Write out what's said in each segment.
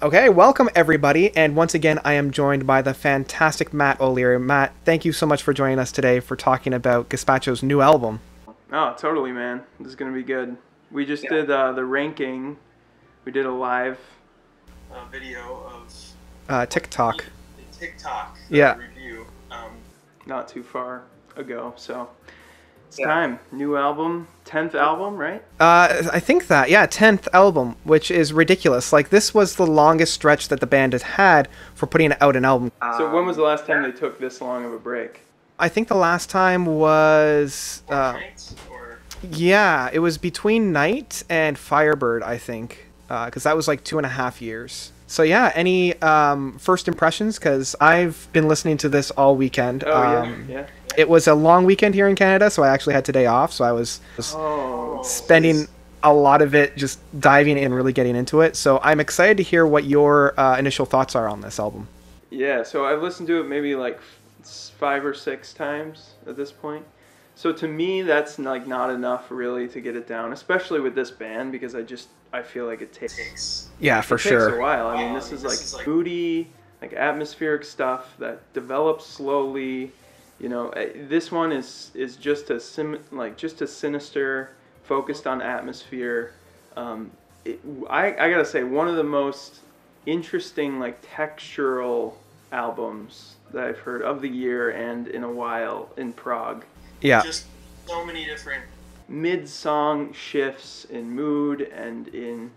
Okay, welcome everybody, and once again I am joined by the fantastic Matt O'Leary. Matt, thank you so much for joining us today for talking about Gazpacho's new album. Oh, totally, man. This is going to be good. We just did the ranking. We did a live video of TikTok. TikTok Yeah. review not too far ago, so it's time. New album, 10th album, right? I think that, yeah, 10th album, which is ridiculous. Like, this was the longest stretch that the band has had for putting out an album. So when was the last time they took this long of a break? I think the last time was... yeah, it was between Night and Firebird, I think, because that was like 2.5 years. So yeah, any first impressions? Because I've been listening to this all weekend. Yeah. It was a long weekend here in Canada, so I actually had today off. So I was spending a lot of it just diving in, really getting into it. So I'm excited to hear what your initial thoughts are on this album. Yeah, so I've listened to it maybe like 5 or 6 times at this point. So to me, that's like not enough really to get it down, especially with this band, because I feel like it takes for takes sure. a while. I mean, this is like moody, like atmospheric stuff that develops slowly. You know, this one is just a sinister, focused on atmosphere. I gotta say, one of the most interesting like textural albums that I've heard of the year and in a while in Prague. Yeah. Just so many different mid-song shifts in mood and in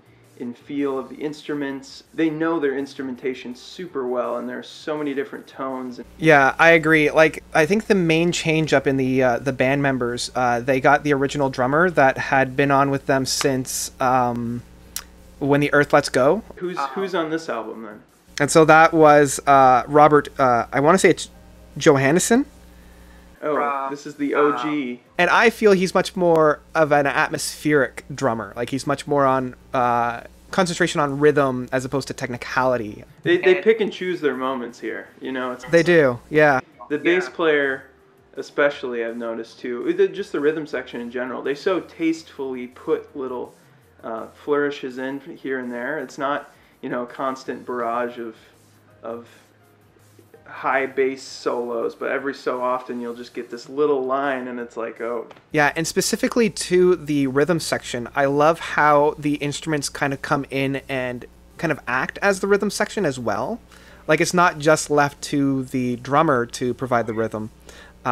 feel of the instruments. They know their instrumentation super well, and there's so many different tones. Yeah, I agree. Like, I think the main change up in the band members, they got the original drummer that had been on with them since When the Earth Lets Go. Who's on this album then? And so that was Robert. I want to say it's Johannesson. Oh, this is the OG. And I feel he's much more of an atmospheric drummer. Like, he's much more on concentration on rhythm as opposed to technicality. They pick and choose their moments here, you know. They do, yeah. The bass player, especially, I've noticed too. Just the rhythm section in general. They so tastefully put little flourishes in here and there. It's not, you know, a constant barrage of high bass solos, but every so often you'll just get this little line and it's like, oh. Yeah, and specifically to the rhythm section, I love how the instruments kind of come in and kind of act as the rhythm section as well. Like, it's not just left to the drummer to provide the rhythm. A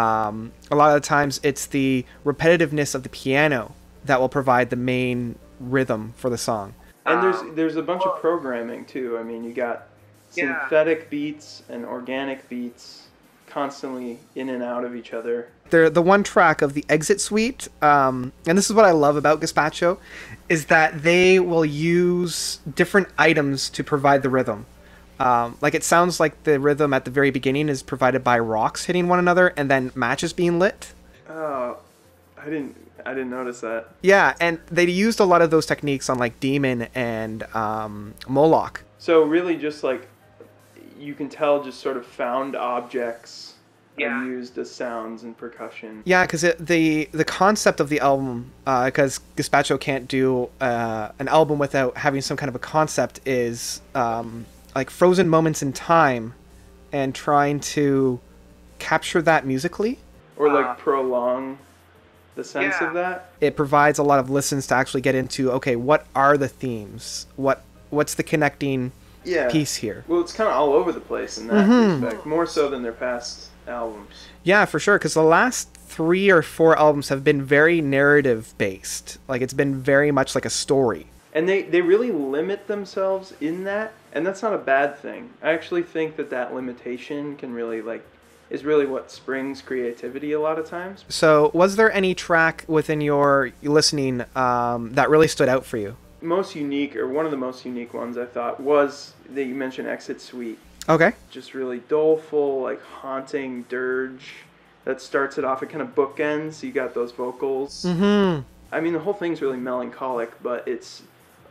lot of the times it's the repetitiveness of the piano that will provide the main rhythm for the song. And there's a bunch of programming too. I mean, you got synthetic beats and organic beats constantly in and out of each other. They're the one track of the Exit Suite, and this is what I love about Gazpacho, is that they will use different items to provide the rhythm. Like, it sounds like the rhythm at the very beginning is provided by rocks hitting one another and then matches being lit. Oh, I didn't notice that. Yeah, and they used a lot of those techniques on like Demon and Moloch. So really just like, you can tell just sort of found objects are used as sounds and percussion. Yeah, because the concept of the album, because Gazpacho can't do an album without having some kind of a concept, is like frozen moments in time and trying to capture that musically. Or like prolong the sense of that. It provides a lot of listens to actually get into, okay, what are the themes? What's the connecting piece here? Well, it's kind of all over the place in that respect, more so than their past albums. Yeah, for sure, because the last 3 or 4 albums have been very narrative based. Like, it's been very much like a story. And they really limit themselves in that, and that's not a bad thing. I actually think that limitation can really is really what springs creativity a lot of times. So was there any track within your listening that really stood out for you? Most unique, or one of the most unique ones I thought, was that you mentioned Exit Suite. Okay. Just really doleful, like haunting dirge that starts it off. It kind of bookends. You got those vocals. Mm-hmm. I mean, the whole thing's really melancholic, but it's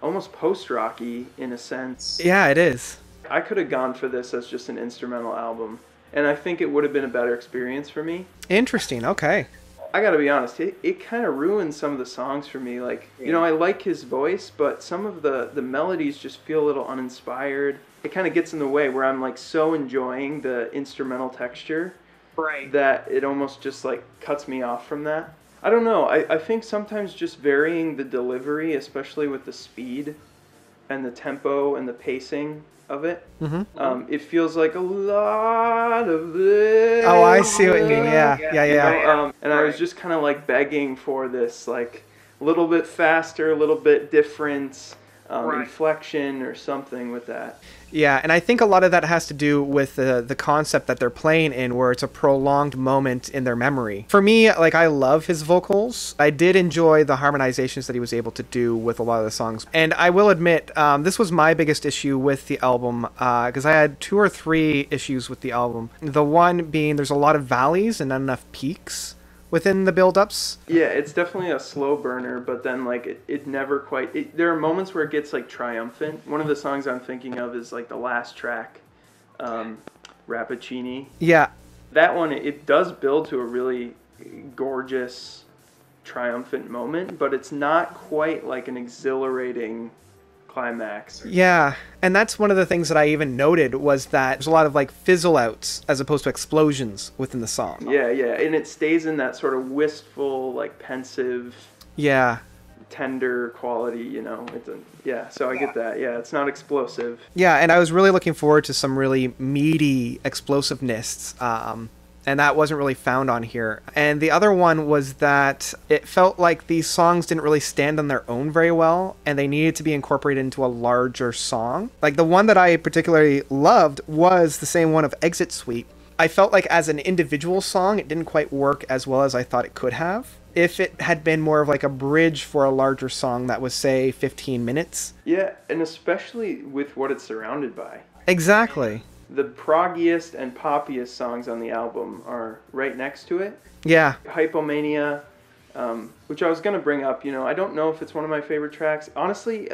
almost post-rocky in a sense. Yeah, it is. I could have gone for this as just an instrumental album, and I think it would have been a better experience for me. Interesting. Okay. I gotta be honest, it kind of ruins some of the songs for me. Like, you know, I like his voice, but some of the melodies just feel a little uninspired. It kind of gets in the way where I'm like so enjoying the instrumental texture that it almost just like cuts me off from that. I don't know. I think sometimes just varying the delivery, especially with the speed and the tempo and the pacing of it, it feels like a lot of this. Oh, I see what you mean. Yeah. You know? And I was just kind of like begging for this, like a little bit faster, a little bit different inflection or something with that. Yeah, and I think a lot of that has to do with the concept that they're playing in, where it's a prolonged moment in their memory. For me, like, I love his vocals. I did enjoy the harmonizations that he was able to do with a lot of the songs. And I will admit, this was my biggest issue with the album, because I had 2 or 3 issues with the album. The one being there's a lot of valleys and not enough peaks within the build-ups. Yeah, it's definitely a slow burner, but then like it never quite. There are moments where it gets like triumphant. One of the songs I'm thinking of is like the last track, Rappaccini. Yeah. That one, it does build to a really gorgeous, triumphant moment, but it's not quite like an exhilarating climax. Yeah, and that's one of the things that I even noted was that there's a lot of like fizzle outs as opposed to explosions within the song. Yeah, and it stays in that sort of wistful, like pensive, tender quality, you know. So I get that. Yeah, it's not explosive. Yeah, and I was really looking forward to some really meaty explosiveness. And that wasn't really found on here. And the other one was that it felt like these songs didn't really stand on their own very well, and they needed to be incorporated into a larger song. Like, the one that I particularly loved was the same one of Exit Suite. I felt like as an individual song, it didn't quite work as well as I thought it could have. If it had been more of like a bridge for a larger song that was, say, 15 minutes. Yeah, and especially with what it's surrounded by. Exactly. The proggiest and poppiest songs on the album are right next to it. Yeah. Hypomania, which I was going to bring up, you know, I don't know if it's one of my favorite tracks. Honestly,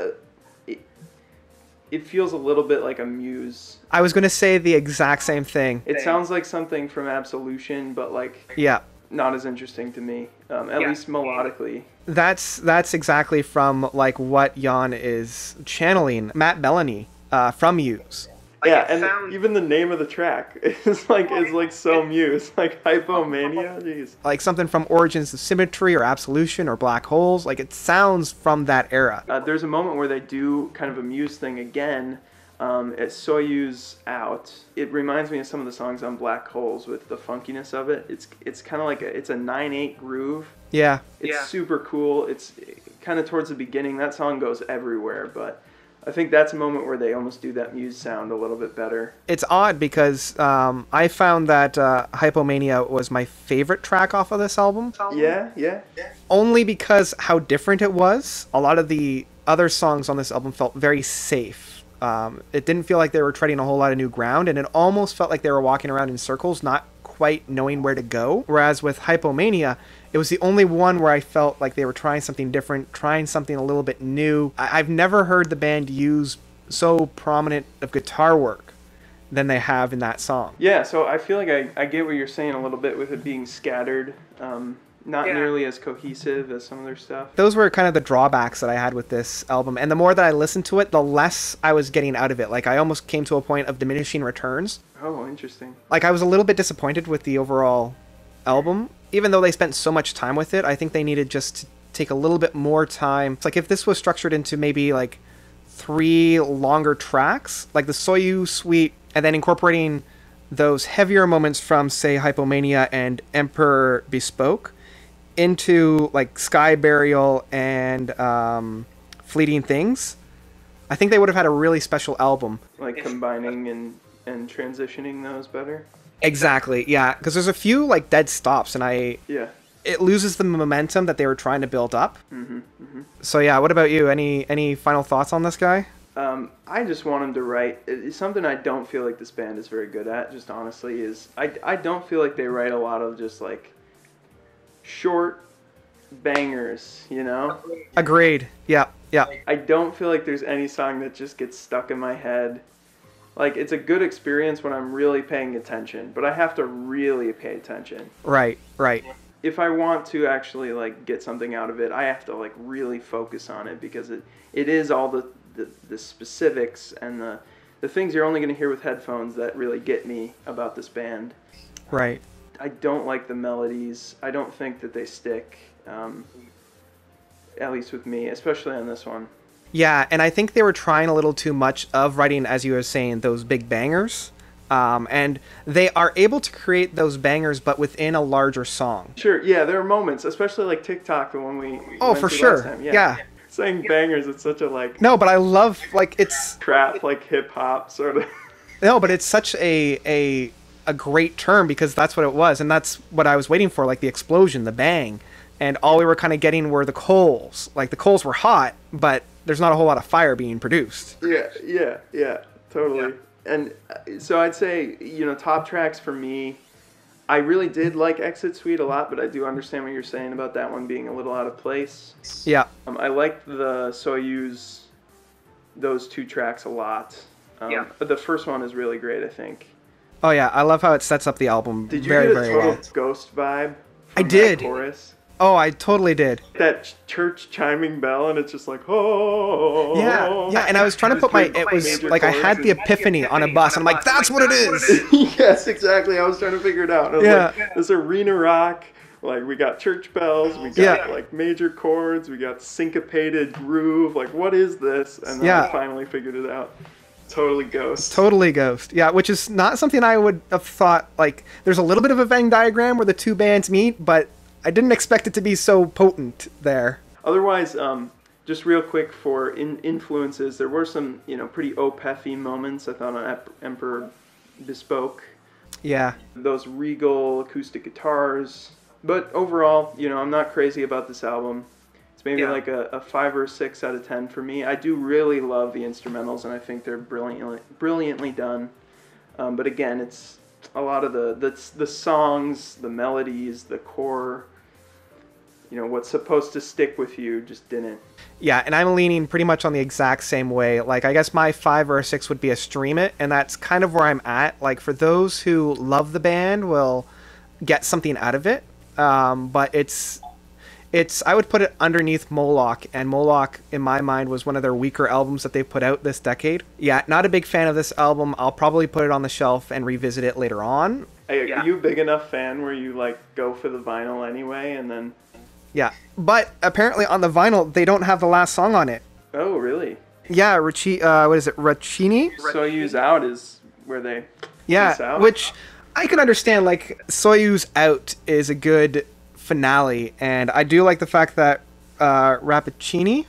it feels a little bit like a Muse. I was going to say the exact same thing. It sounds like something from Absolution, but like not as interesting to me, at least melodically. That's exactly from like what Jan is channeling, Matt Bellamy from Muse. Yeah, and even the name of the track is like so Muse, like Hypomania. Jeez. Like something from Origins of Symmetry or Absolution or Black Holes. Like, it sounds from that era. There's a moment where they do kind of a Muse thing again at Soyuz Out. It reminds me of some of the songs on Black Holes with the funkiness of it. It's kind of like it's a 9/8 groove. Yeah. It's super cool. It's kind of towards the beginning. That song goes everywhere, but I think that's a moment where they almost do that Muse sound a little bit better. It's odd because I found that Hypomania was my favorite track off of this album. Yeah. Only because how different it was. A lot of the other songs on this album felt very safe. It didn't feel like they were treading a whole lot of new ground, and it almost felt like they were walking around in circles, not quite knowing where to go. Whereas with Hypomania, it was the only one where I felt like they were trying something different, trying something a little bit new. I've never heard the band use so prominent of guitar work than they have in that song. Yeah, so I feel like I get what you're saying a little bit with it being scattered, not nearly as cohesive as some of their stuff. Those were kind of the drawbacks that I had with this album, and the more that I listened to it, the less I was getting out of it. Like, I almost came to a point of diminishing returns. Oh, interesting. Like, I was a little bit disappointed with the overall album. Even though they spent so much time with it, I think they needed just to take a little bit more time. It's like if this was structured into maybe like 3 longer tracks, like the Soyuz Suite, and then incorporating those heavier moments from, say, Hypomania and Emperor Bespoke into like Sky Burial and Fleeting Things, I think they would have had a really special album. Like combining and transitioning those better? Exactly, yeah, because there's a few like dead stops, and it loses the momentum that they were trying to build up. So yeah, what about you? Any final thoughts on this guy? I just want him to write. Something I don't feel like this band is very good at, just honestly, is I don't feel like they write a lot of just like short bangers, you know? Agreed. Yeah. I don't feel like there's any song that just gets stuck in my head. Like, it's a good experience when I'm really paying attention, but I have to really pay attention. Right. if I want to actually like get something out of it, I have to like really focus on it, because it is all the specifics and the things you're only going to hear with headphones that really get me about this band. Right. I don't like the melodies. I don't think that they stick, at least with me, especially on this one. Yeah, and I think they were trying a little too much of writing, as you were saying, those big bangers. And they are able to create those bangers, but within a larger song. Sure, yeah, there are moments, especially like TikTok, the one we went for to sure. last time. Yeah. Saying bangers, it's such a like... No, but I love, like, it's... trap, like hip-hop, sort of. No, but it's such a great term, because that's what it was, and that's what I was waiting for, like the explosion, the bang. And all we were kind of getting were the coals. Like, the coals were hot, but there's not a whole lot of fire being produced. Yeah, totally. Yeah. And so I'd say, top tracks for me, I really did like Exit Suite a lot, but I do understand what you're saying about that one being a little out of place. Yeah. I liked the Soyuz, those 2 tracks a lot. But the first one is really great, I think. Oh yeah, I love how it sets up the album Did you very, get a very total well. Ghost vibe from I did. that chorus? Oh, I totally did. That church chiming bell, and it's just like, oh. Yeah, and I was trying to put it was like I had the epiphany on a bus, and I'm like, that's what it is! Yes, exactly, I was trying to figure it out. And I was Yeah. like, this arena rock, like, we got church bells, we got, like, major chords, we got syncopated groove, like, what is this? And then I finally figured it out. Totally Ghost. Totally Ghost. Yeah, which is not something I would have thought, like, there's a little bit of a Venn diagram where the 2 bands meet, but I didn't expect it to be so potent there. Otherwise, just real quick for influences, there were some, pretty Opeth-y moments, I thought, on Emperor Bespoke. Yeah. Those regal acoustic guitars. But overall, I'm not crazy about this album. It's maybe like a 5 or a 6 out of 10 for me. I do really love the instrumentals, and I think they're brilliantly done. But again, it's a lot of the songs, the melodies, the core, what's supposed to stick with you just didn't. Yeah, and I'm leaning pretty much on the exact same way. Like, I guess my 5 or a 6 would be a stream it, and that's kind of where I'm at. Like, for those who love the band, will get something out of it. But it's I would put it underneath Moloch, and Moloch, in my mind, was one of their weaker albums that they've put out this decade. Yeah, not a big fan of this album. I'll probably put it on the shelf and revisit it later on. Hey, are you a big enough fan where you, like, go for the vinyl anyway, and then... Yeah, but apparently on the vinyl, they don't have the last song on it. Oh, really? Yeah, what is it, Roccini? Soyuz Out is where they... Yeah, which I can understand, like, Soyuz Out is a good finale, and I do like the fact that Rappaccini,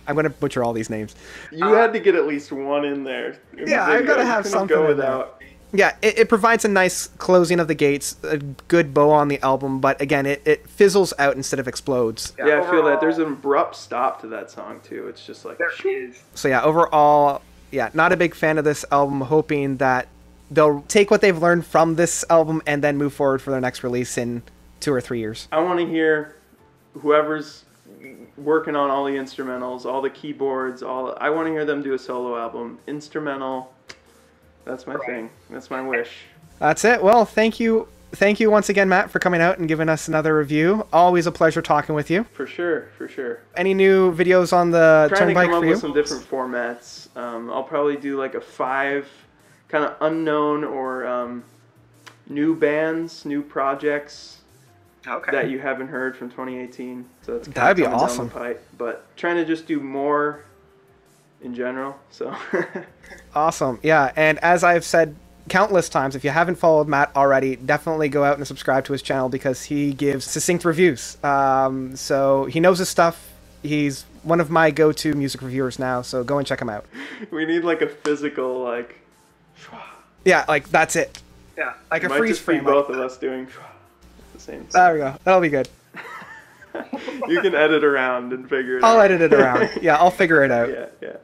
I'm going to butcher all these names. You had to get at least one in there. Yeah, I've got to have something go in without. there. Yeah, it provides a nice closing of the gates, a good bow on the album, but again, it fizzles out instead of explodes. Yeah, I feel that. There's an abrupt stop to that song, too. It's just like... There is. So yeah, overall, yeah, not a big fan of this album, hoping that they'll take what they've learned from this album and then move forward for their next release in 2 or 3 years. I want to hear whoever's working on all the instrumentals, all the keyboards, I want to hear them do a solo album. Instrumental... That's my thing. That's my wish. That's it. Well, thank you once again, Matt, for coming out and giving us another review. Always a pleasure talking with you. For sure. Any new videos on the Trying to Turnpike come up for you? with some different formats. I'll probably do like a 5 kind of unknown or new bands, new projects that you haven't heard from 2018. So that's That'd be coming down awesome. the pipe. But trying to just do more in general. So Awesome. Yeah, and as I've said countless times, if you haven't followed Matt already, definitely go out and subscribe to his channel, because he gives succinct reviews. So he knows his stuff. He's one of my go-to music reviewers now, so go and check him out. we need like a physical like. Yeah, like that's it. Yeah. Like It a might freeze just be frame. both of us doing at the same time. There we go. That'll be good. You can edit around and figure it out. I'll edit it around. Yeah, I'll figure it out. Yeah.